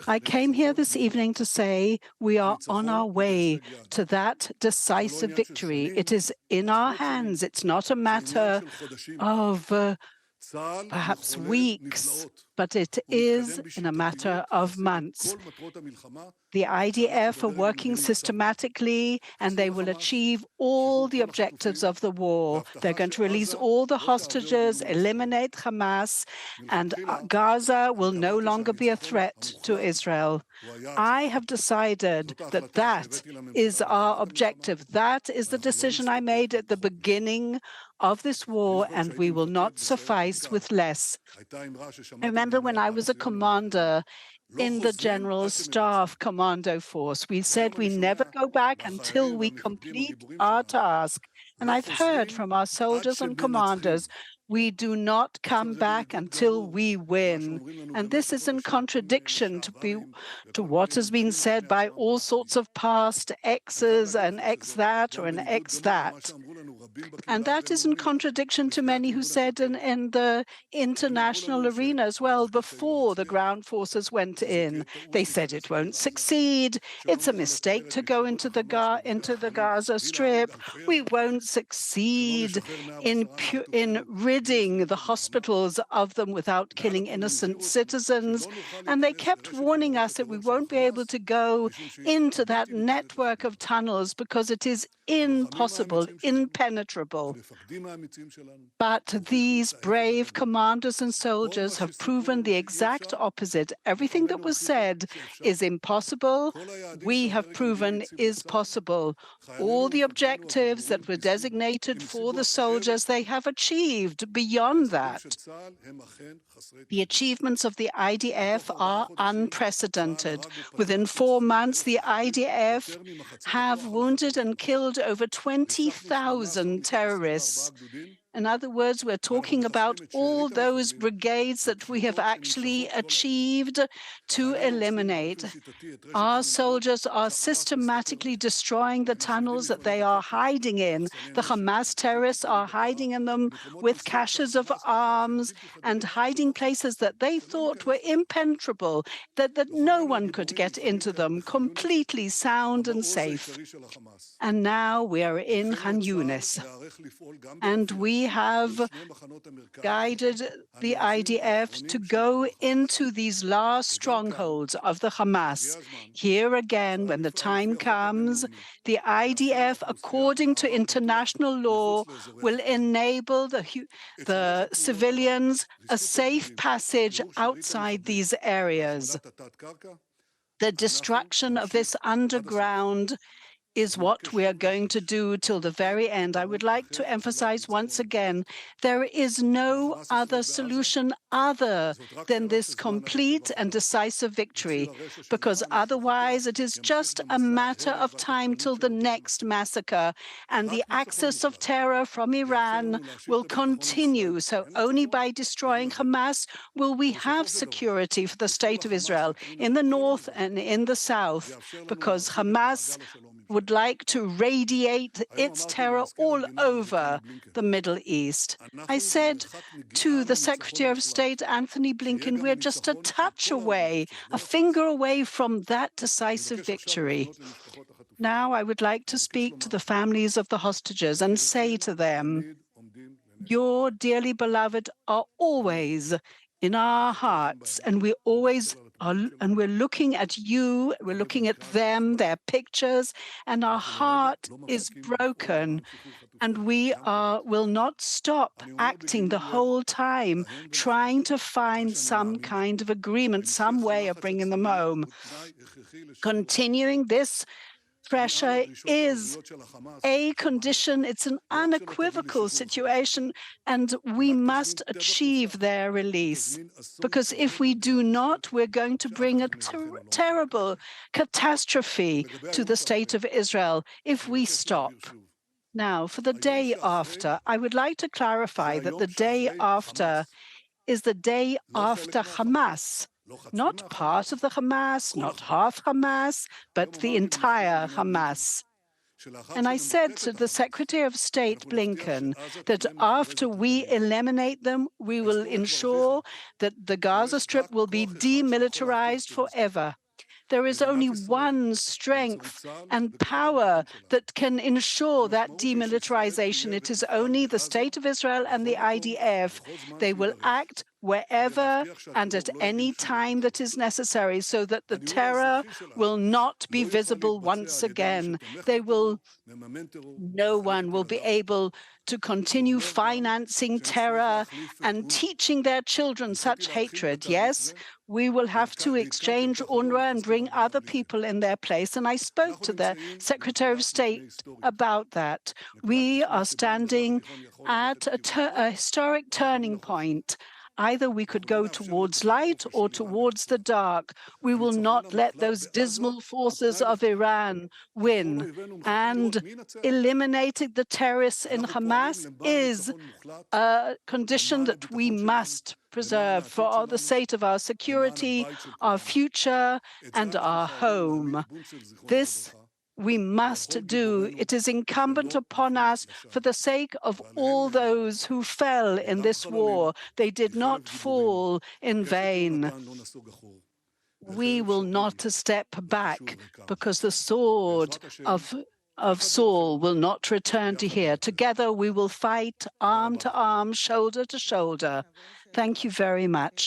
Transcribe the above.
I came here this evening to say we are on our way to that decisive victory. It is in our hands. It's not a matter of perhaps weeks, but it is in a matter of months. The IDF are working systematically, and they will achieve all the objectives of the war. They're going to release all the hostages, eliminate Hamas, and Gaza will no longer be a threat to Israel. I have decided that that is our objective. That is the decision I made at the beginning of this war, and we will not suffice with less. I remember when I was a commander in the General Staff Commando Force, we said we never go back until we complete our task. And I've heard from our soldiers and commanders, we do not come back until we win. And this is in contradiction to what has been said by all sorts of past exes, an ex that or an ex that. And that is in contradiction to many who said in the international arena as well, before the ground forces went in. They said it won't succeed. It's a mistake to go into the Gaza Strip. We won't succeed in ridding the hospitals of them without killing innocent citizens. And they kept warning us that we won't be able to go into that network of tunnels because it is impossible, impenetrable. But these brave commanders and soldiers have proven the exact opposite. Everything that was said is impossible, we have proven is possible. All the objectives that were designated for the soldiers, they have achieved beyond that. The achievements of the IDF are unprecedented. Within 4 months, the IDF have wounded and killed over 20,000 terrorists. In other words, we're talking about all those brigades that we have actually achieved to eliminate. Our soldiers are systematically destroying the tunnels that they are hiding in. The Hamas terrorists are hiding in them with caches of arms and hiding places that they thought were impenetrable, that no one could get into them, completely sound and safe. And now we are in Khan Yunis, and we have guided the IDF to go into these last strongholds of the Hamas. Here again, when the time comes, the IDF, according to international law, will enable the civilians a safe passage outside these areas. The destruction of this underground is what we are going to do till the very end. I would like to emphasize once again, there is no other solution other than this complete and decisive victory, because otherwise it is just a matter of time till the next massacre, and the axis of terror from Iran will continue. So only by destroying Hamas will we have security for the state of Israel in the north and in the south, because Hamas would like to radiate its terror all over the Middle East. I said to the Secretary of State, Anthony Blinken, we're just a touch away, a finger away from that decisive victory. Now I would like to speak to the families of the hostages and say to them, your dearly beloved are always in our hearts, and we always and we're looking at you, we're looking at them, their pictures, and our heart is broken. And we will not stop acting the whole time, trying to find some kind of agreement, some way of bringing them home. Continuing this pressure is a condition, it's an unequivocal situation, and we must achieve their release. Because if we do not, we're going to bring a terrible catastrophe to the state of Israel if we stop. Now, for the day after, I would like to clarify that the day after is the day after Hamas. Not part of the Hamas, not half Hamas, but the entire Hamas. And I said to the Secretary of State Blinken that after we eliminate them, we will ensure that the Gaza Strip will be demilitarized forever. There is only one strength and power that can ensure that demilitarization. It is only the State of Israel and the IDF. They will act wherever and at any time that is necessary so that the terror will not be visible once again. No one will be able to continue financing terror and teaching their children such hatred. Yes, we will have to exchange UNRWA and bring other people in their place. And I spoke to the Secretary of State about that. We are standing at a historic turning point. Either we could go towards light or towards the dark. We will not let those dismal forces of Iran win. And eliminating the terrorists in Hamas is a condition that we must preserve for the sake of our security, our future, and our home. This we must do. It is incumbent upon us for the sake of all those who fell in this war. They did not fall in vain. We will not step back because the sword of Saul will not return to here. Together we will fight arm to arm, shoulder to shoulder. Thank you very much.